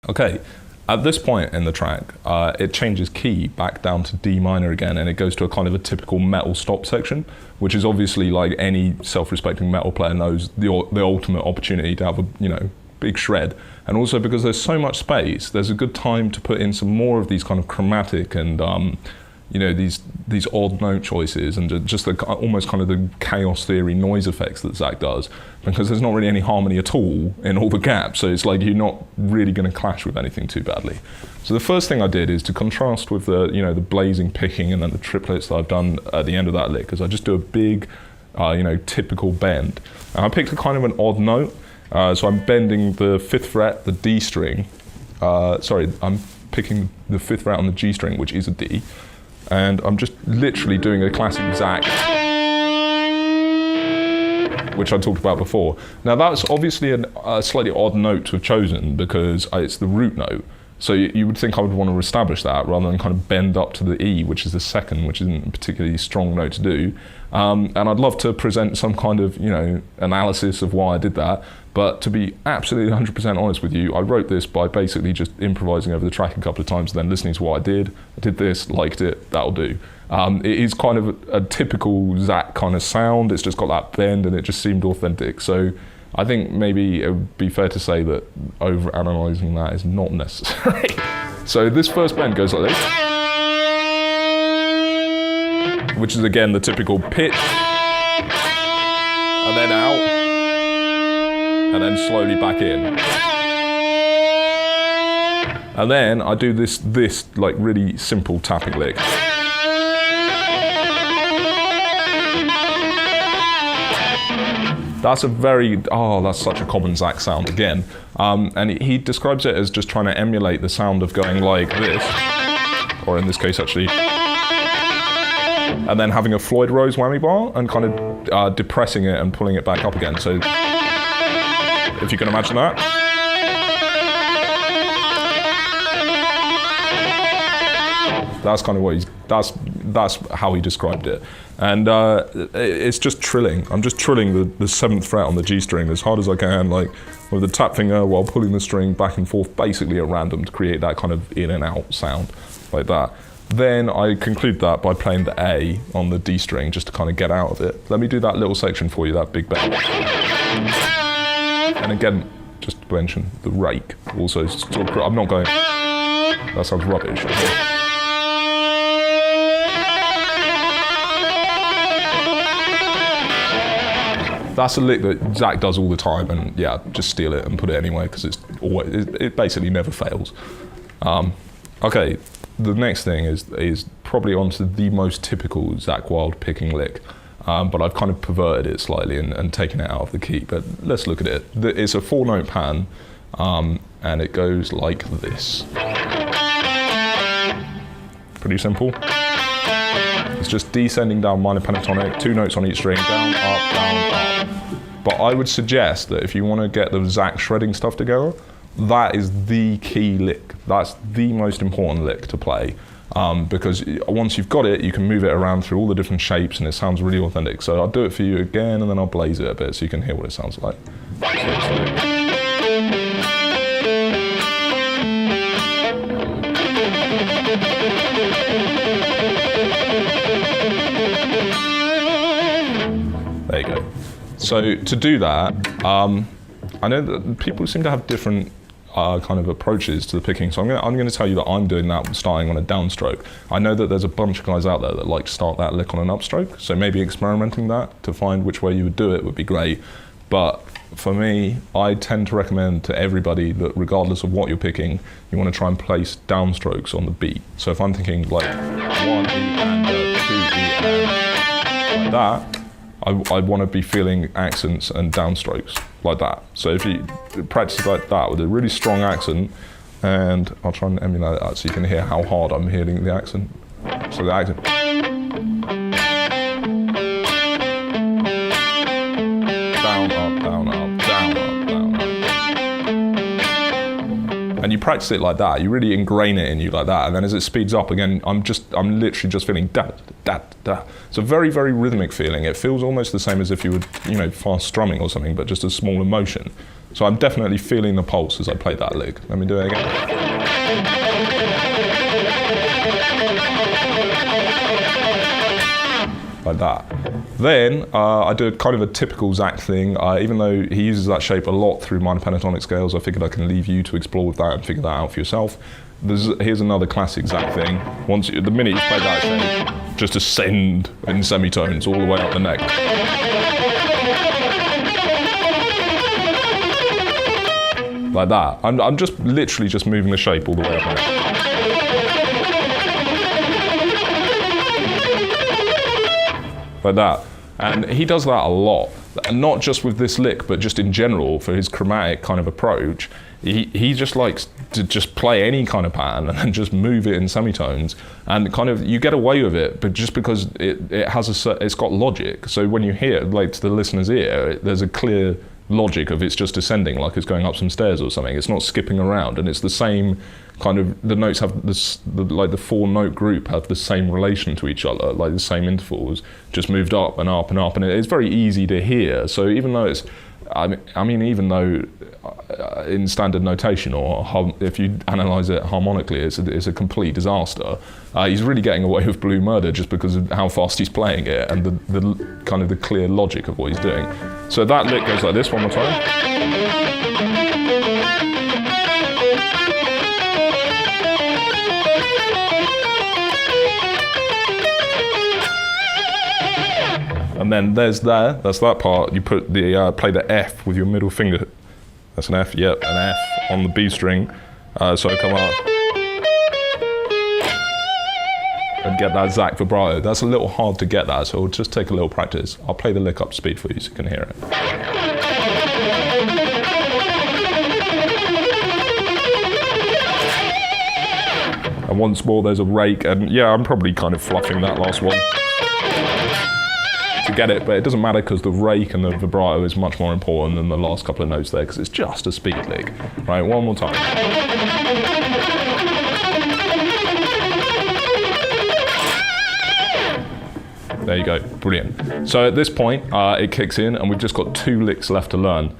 Okay, at this point in the track, it changes key back down to D minor again, and it goes to a kind of a typical metal stop section, which is obviously, like any self-respecting metal player knows, the ultimate opportunity to have a big shred. And also because there's so much space, there's a good time to put in some more of these kind of chromatic and these odd note choices, and just almost kind of the chaos theory noise effects that Zakk does, because there's not really any harmony at all in all the gaps, so it's like you're not really going to clash with anything too badly. So the first thing I did is to contrast with the blazing picking and then the triplets that I've done at the end of that lick, because I just do a big typical bend. And I picked a kind of an odd note, so I'm bending the 5th fret, the D string, I'm picking the 5th fret on the G string, which is a D, and I'm just literally doing a classic Zakk, which I talked about before. Now that's obviously a slightly odd note to have chosen because it's the root note. So you would think I would want to establish that rather than kind of bend up to the E, which is the second, which isn't a particularly strong note to do. And I'd love to present some kind of analysis of why I did that. But to be absolutely 100% honest with you, I wrote this by basically just improvising over the track a couple of times and then listening to what I did. I did this, liked it, that'll do. It is kind of a typical Zakk kind of sound. It's just got that bend and it just seemed authentic. So I think maybe it would be fair to say that over-analysing that is not necessary. So this first bend goes like this, which is again the typical pitch, and then out, and then slowly back in. And then I do this like really simple tapping lick. That's that's such a common Zakk sound again. And he describes it as just trying to emulate the sound of going like this, or in this case actually, and then having a Floyd Rose whammy bar and kind of depressing it and pulling it back up again. So if you can imagine that. That's kind of what that's how he described it. And it's just trilling. I'm just trilling the 7th fret on the G string as hard as I can, like with the tap finger while pulling the string back and forth, basically at random to create that kind of in and out sound, like that. Then I conclude that by playing the A on the D string just to kind of get out of it. Let me do that little section for you, that big bend. And again, just to mention, the rake also, I'm not going, that sounds rubbish. That's a lick that Zakk does all the time, and yeah, just steal it and put it anyway because it basically never fails. Okay, the next thing is probably onto the most typical Zakk Wylde picking lick, but I've kind of perverted it slightly and taken it out of the key. But let's look at it. It's a 4-note pattern, and it goes like this. Pretty simple. It's just descending down minor pentatonic, 2 notes on each string, down, up, down, up. But I would suggest that if you want to get the Zakk shredding stuff together, that is the key lick. That's the most important lick to play, because once you've got it, you can move it around through all the different shapes and it sounds really authentic. So I'll do it for you again and then I'll blaze it a bit so you can hear what it sounds like. There you go. So to do that, I know that people seem to have different kind of approaches to the picking. So I'm going to tell you that I'm doing that starting on a downstroke. I know that there's a bunch of guys out there that like to start that lick on an upstroke. So maybe experimenting that to find which way you would do it would be great. But for me, I tend to recommend to everybody that regardless of what you're picking, you want to try and place downstrokes on the beat. So if I'm thinking like 1 E and 2 E and like that, I want to be feeling accents and downstrokes like that. So if you practice like that with a really strong accent, and I'll try and emulate that so you can hear how hard I'm hitting the accent. So the accent. Down, up, down, up, down, up, down, up. And you practice it like that, you really ingrain it in you like that, and then as it speeds up again, I'm literally just feeling da, da, da. It's a very, very rhythmic feeling. It feels almost the same as if you were, fast strumming or something, but just a smaller motion. So I'm definitely feeling the pulse as I play that lick. Let me do it again. Like that. Then I do kind of a typical Zakk thing. Even though he uses that shape a lot through minor pentatonic scales, I figured I can leave you to explore with that and figure that out for yourself. Here's another classic Zakk thing. The minute you play that shape, just ascend in semitones all the way up the neck. Like that. I'm just literally just moving the shape all the way up the neck. Like that. And he does that a lot. And not just with this lick, but just in general for his chromatic kind of approach. He just likes to just play any kind of pattern and then just move it in semitones, and kind of you get away with it, but just because it's got logic. So when you hear it, like to the listener's ear, there's a clear logic of it's just ascending, like it's going up some stairs or something. It's not skipping around, and it's the same kind of, the notes have this, like the 4-note group have the same relation to each other, like the same intervals, just moved up and up and up, and it's very easy to hear. So even though it's, I mean, even though in standard notation, or if you analyse it harmonically, it's a complete disaster. He's really getting away with Blue Murder just because of how fast he's playing it and the kind of the clear logic of what he's doing. So that lick goes like this one more time. And then that's that part. You put the play the F with your middle finger. That's an F. Yep, an F on the B string. So I come up and get that Zakk vibrato. That's a little hard to get that, so it'll just take a little practice. I'll play the lick up speed for you so you can hear it. And once more, there's a rake, and yeah, I'm probably kind of fluffing that last one to get it, but it doesn't matter because the rake and the vibrato is much more important than the last couple of notes there, because it's just a speed lick. Right, one more time. There you go, brilliant. So at this point, it kicks in, and we've just got 2 licks left to learn.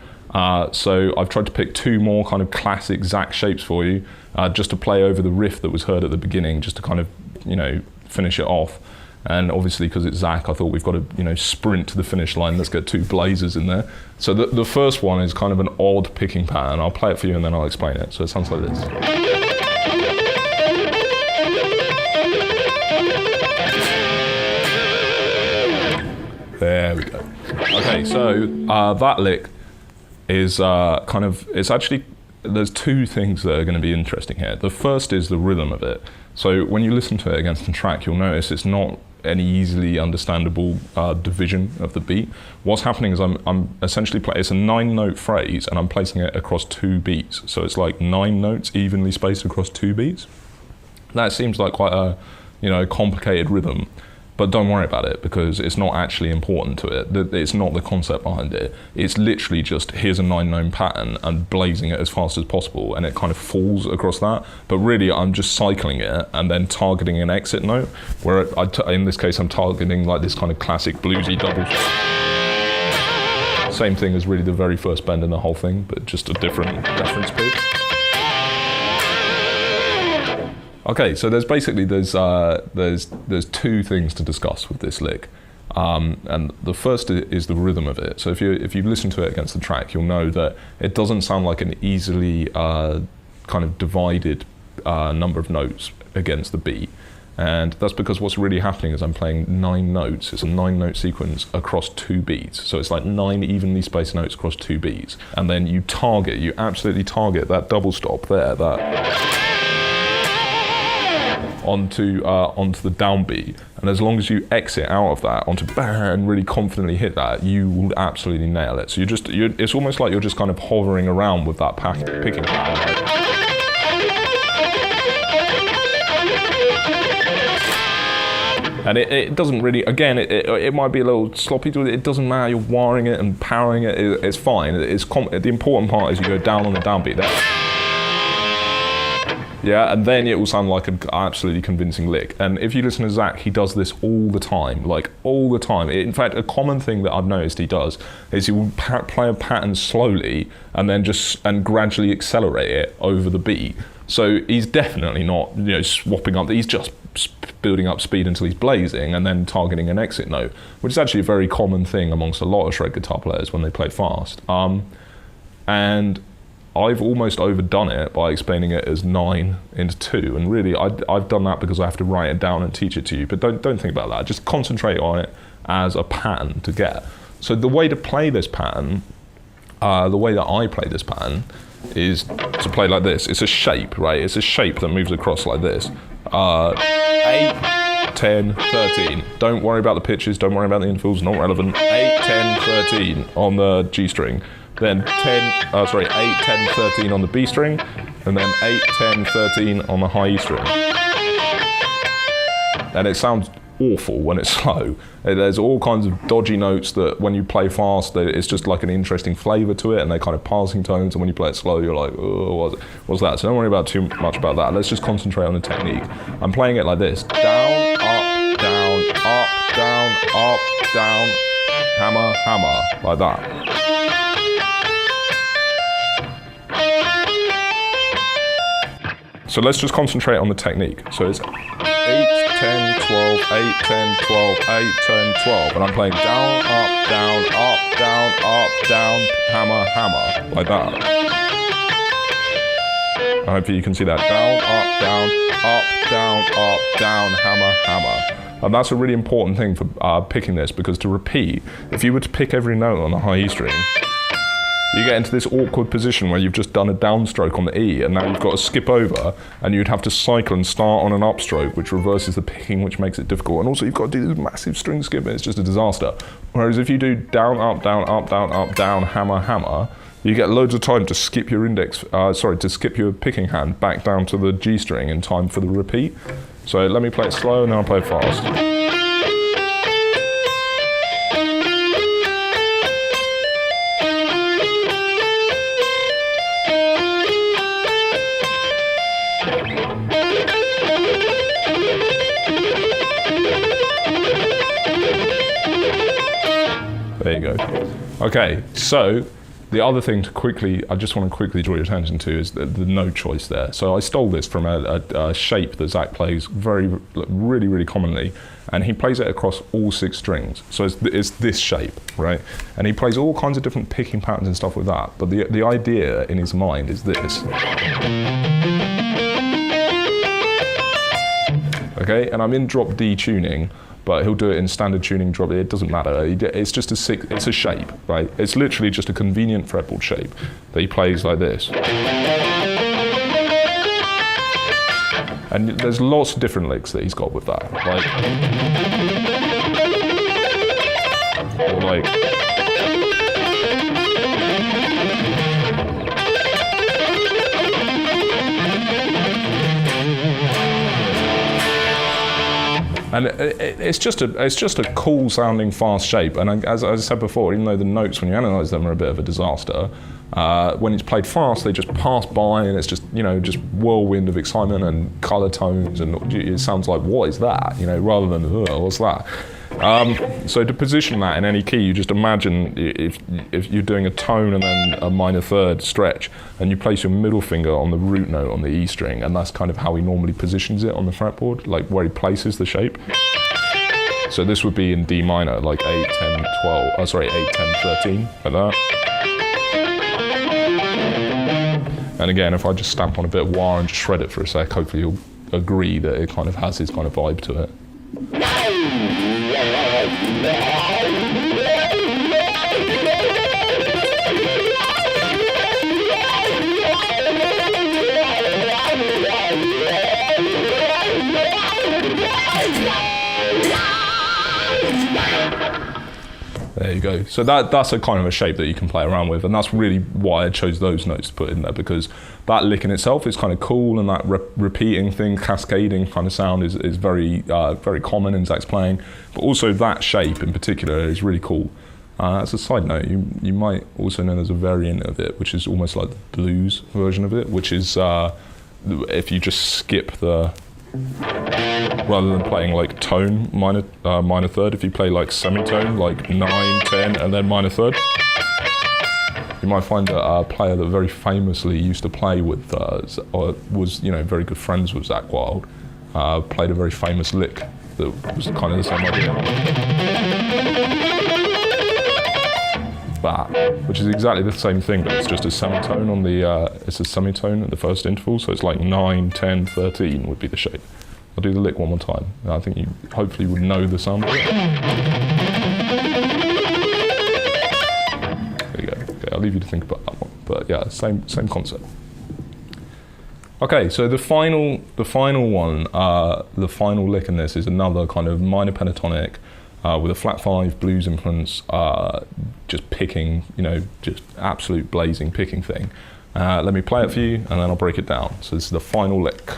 So I've tried to pick 2 more kind of classic Zakk shapes for you, just to play over the riff that was heard at the beginning, just to kind of, finish it off. And obviously, because it's Zakk, I thought we've got to, sprint to the finish line. Let's get 2 blazers in there. So the first one is kind of an odd picking pattern. I'll play it for you and then I'll explain it. So it sounds like this. There we go. Okay, so that lick is there's 2 things that are going to be interesting here. The first is the rhythm of it. So when you listen to it against the track, you'll notice it's not any easily understandable division of the beat. What's happening is I'm essentially playing, it's a 9-note phrase, and I'm placing it across 2 beats. So it's like 9 notes evenly spaced across 2 beats. That seems like quite a complicated rhythm. But don't worry about it, because it's not actually important to it. It's not the concept behind it. It's literally just, here's a 9-note pattern and blazing it as fast as possible, and it kind of falls across that. But really, I'm just cycling it and then targeting an exit note, where in this case, I'm targeting like this kind of classic bluesy double. Same thing as really the very first bend in the whole thing, but just a different reference pitch. Okay, so there's 2 things to discuss with this lick, and the first is the rhythm of it. So if you listen to it against the track, you'll know that it doesn't sound like an easily kind of divided number of notes against the beat, and that's because what's really happening is I'm playing 9 notes. It's a 9-note sequence across 2 beats, so it's like 9 evenly spaced notes across 2 beats, and then you absolutely target that double stop there, onto the downbeat, and as long as you exit out of that onto bang and really confidently hit that, you will absolutely nail it. So it's almost like you're just kind of hovering around with that picking pattern. And it doesn't really, again, it might be a little sloppy, it doesn't matter, you're wiring it and powering it, it's fine. The important part is you go down on the downbeat there. Yeah, and then it will sound like an absolutely convincing lick. And if you listen to Zakk, he does this all the time, like all the time. In fact, a common thing that I've noticed he does is he will play a pattern slowly and then and gradually accelerate it over the beat. So he's definitely not, swapping up. He's just building up speed until he's blazing and then targeting an exit note, which is actually a very common thing amongst a lot of shred guitar players when they play fast. And I've almost overdone it by explaining it as 9 into 2, and really I've done that because I have to write it down and teach it to you, but don't think about that. Just concentrate on it as a pattern to get. So the way to play this pattern, the way that I play this pattern is to play like this. It's a shape, right? It's a shape that moves across like this. 8, 10, 13. Don't worry about the pitches, don't worry about the intervals, not relevant. 8, 10, 13 on the G string. Then 8, 10, 13 on the B string, and then 8, 10, 13 on the high E string. And it sounds awful when it's slow. There's all kinds of dodgy notes that when you play fast, it's just like an interesting flavour to it, and they're kind of passing tones, and when you play it slow, you're like, oh, what's that? So don't worry too much about that. Let's just concentrate on the technique. I'm playing it like this. Down, up, down, up, down, up, down, hammer, hammer, like that. So let's just concentrate on the technique. So it's 8, 10, 12, 8, 10, 12, 8, 10, 12. And I'm playing down, up, down, up, down, up, down, hammer, hammer, like that. I hope you can see that. Down, up, down, up, down, up, down, hammer, hammer. And that's a really important thing for picking this, because to repeat, if you were to pick every note on the high E string, you get into this awkward position where you've just done a downstroke on the E, and now you've got to skip over, and you'd have to cycle and start on an upstroke, which reverses the picking, which makes it difficult. And also you've got to do this massive string skip, and it's just a disaster. Whereas if you do down, up, down, up, down, up, down, hammer, hammer, you get loads of time to skip your to skip your picking hand back down to the G string in time for the repeat. So let me play it slow, and then I'll play it fast. There you go. Okay, so the other thing I just want to quickly draw your attention to is the note choice there. So I stole this from a shape that Zakk plays really, really commonly, and he plays it across all 6 strings. So it's this shape, right? And he plays all kinds of different picking patterns and stuff with that, but the idea in his mind is this. Okay, and I'm in drop D tuning, but he'll do it in standard tuning drop. It doesn't matter. It's just it's a shape, right? It's literally just a convenient fretboard shape that he plays like this. And there's lots of different licks that he's got with that, like. And it's just a cool sounding fast shape. And as I said before, even though the notes, when you analyse them, are a bit of a disaster, when it's played fast, they just pass by, and it's just just whirlwind of excitement and colour tones, and it sounds like, what is that? Rather than what's that? So to position that in any key, you just imagine if you're doing a tone and then a minor third stretch, and you place your middle finger on the root note on the E string, and that's kind of how he normally positions it on the fretboard, like where he places the shape. So this would be in D minor, like 8, 10, 12, 8, 10, 13, like that. And again, if I just stamp on a bit of wah and just shred it for a sec, hopefully you'll agree that it kind of has his kind of vibe to it. There you go. So that's a kind of a shape that you can play around with, and that's really why I chose those notes to put in there, because that lick in itself is kind of cool, and that repeating thing, cascading kind of sound is very very common in Zakk's playing. But also that shape in particular is really cool. As a side note, you might also know there's a variant of it, which is almost like the blues version of it, which is if you just skip the, rather than playing like tone minor third, if you play like semitone, like 9, 10, and then minor third, you might find that a player that very famously used to play with, or was very good friends with Zakk Wylde, played a very famous lick that was kind of the same idea. That, which is exactly the same thing, but it's just a semitone on the, it's a semitone at the first interval, so it's like 9, 10, 13 would be the shape. I'll do the lick one more time. I think you hopefully would know the sound of it. There you go. Okay, I'll leave you to think about that one. But yeah, same concept. Okay, so the final one, the final lick in this is another kind of minor pentatonic with a flat 5 blues influence, just picking, just absolute blazing picking thing. Let me play it for you and then I'll break it down. So this is the final lick.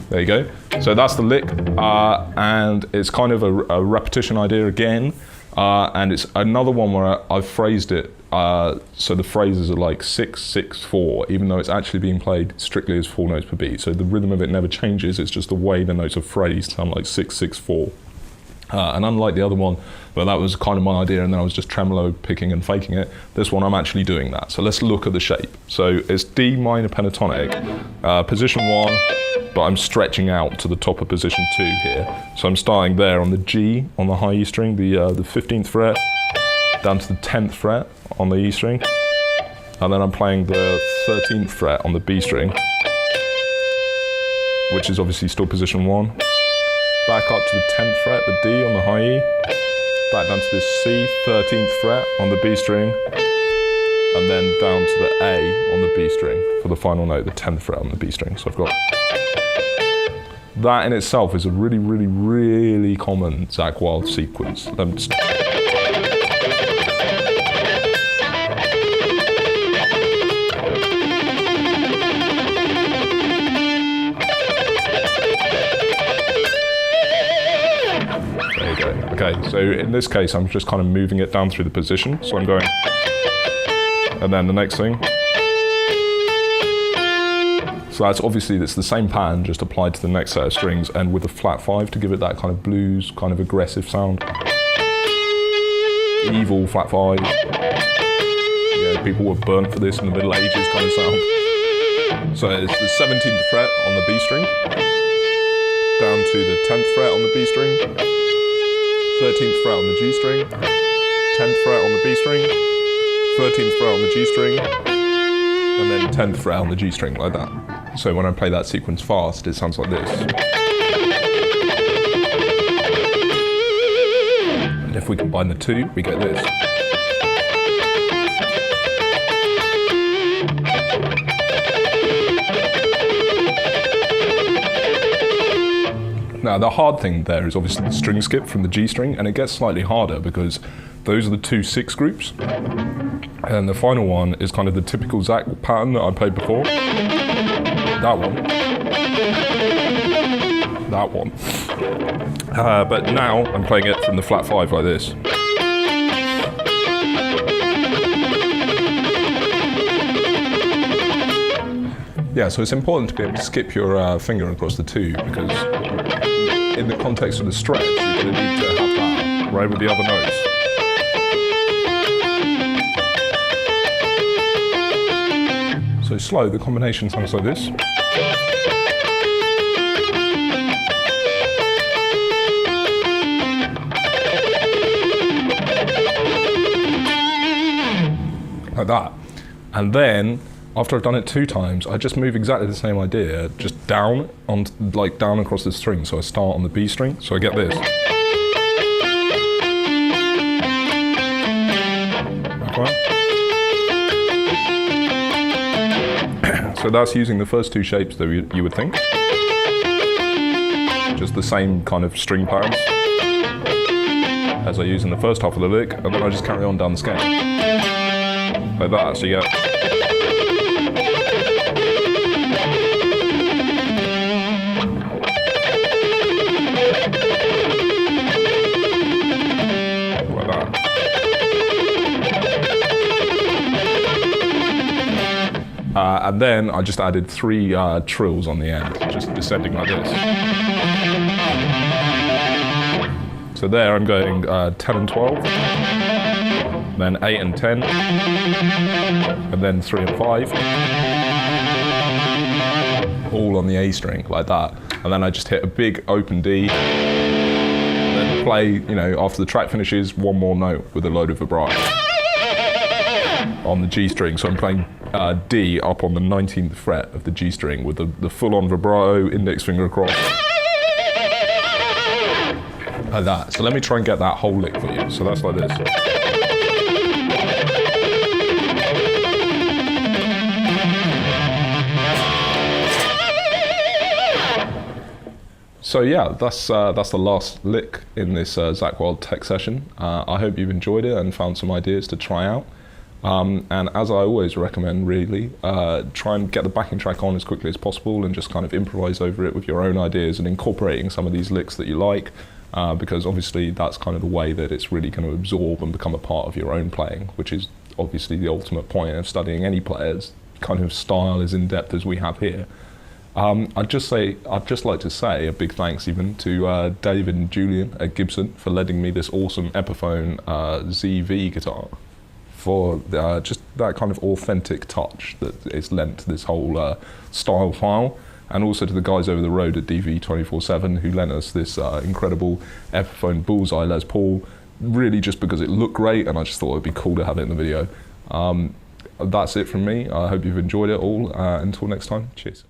There you go. So that's the lick, and it's kind of a repetition idea again, and it's another one where I've phrased it, so the phrases are like 6, 6, 4, even though it's actually being played strictly as 4 notes per beat. So the rhythm of it never changes, it's just the way the notes are phrased sound like 6, 6, 4. And unlike the other one, but that was kind of my idea, and then I was just tremolo picking and faking it, this one I'm actually doing that. So let's look at the shape. So it's D minor pentatonic, position 1, but I'm stretching out to the top of position 2 here. So I'm starting there on the G on the high E string, the 15th fret, down to the 10th fret on the E string, and then I'm playing the 13th fret on the B string, which is obviously still position 1. Back up to the 10th fret, the D on the high E, back down to the C, 13th fret on the B string, and then down to the A on the B string for the final note, the 10th fret on the B string. So I've got that in itself is a really, really, really common Zakk Wylde sequence. There you go. Okay, so in this case, I'm just kind of moving it down through the position. So I'm going, and then the next thing. So that's obviously, it's the same pattern, just applied to the next set of strings, and with a flat 5 to give it that kind of blues, kind of aggressive sound. Evil flat 5. Yeah, people were burnt for this in the Middle Ages kind of sound. So it's the 17th fret on the B string, down to the 10th fret on the B string, 13th fret on the G string, 10th fret on the B string, 13th fret on the G string, and then 10th fret on the G string, like that. So when I play that sequence fast, it sounds like this. And if we combine the two, we get this. Now the hard thing there is obviously the string skip from the G string, and it gets slightly harder because those are the 2 6 groups. And the final one is kind of the typical Zakk pattern that I played before. That one. That one. But now I'm playing it from the flat 5 like this. Yeah, so it's important to be able to skip your finger across the 2, because in the context of the stretch, you're going to need to have that right with the other notes. So slow, the combination sounds like this. Like that. And then, after I've done it 2 times, I just move exactly the same idea, just down, down across the string. So I start on the B string, so I get this. Okay. So that's using the first 2 shapes that you would think. Just the same kind of string patterns as I use in the first half of the lick, and then I just carry on down the scale. Like that, so you get. And then I just added 3 trills on the end, just descending like this. So there I'm going 10 and 12, then 8 and 10, and then 3 and 5, all on the A string like that. And then I just hit a big open D, then play, you know, after the track finishes, one more note with a load of vibrato on the G string. So I'm playing D up on the 19th fret of the G string with the full-on vibrato, index finger across. Like that. So let me try and get that whole lick for you. So that's like this. So yeah, that's the last lick in this Zakk Wylde tech session. I hope you've enjoyed it and found some ideas to try out. And as I always recommend, really, try and get the backing track on as quickly as possible and just kind of improvise over it with your own ideas and incorporating some of these licks that you like, because obviously that's kind of the way that it's really going to absorb and become a part of your own playing, which is obviously the ultimate point of studying any player's kind of style as in-depth as we have here. I'd just like to say a big thanks even to David and Julian at Gibson for lending me this awesome Epiphone ZV guitar, for just that kind of authentic touch that is lent to this whole style file, and also to the guys over the road at DV247 who lent us this incredible Epiphone Bullseye Les Paul, really just because it looked great and I just thought it'd be cool to have it in the video. That's it from me. I hope you've enjoyed it all. Until next time, cheers.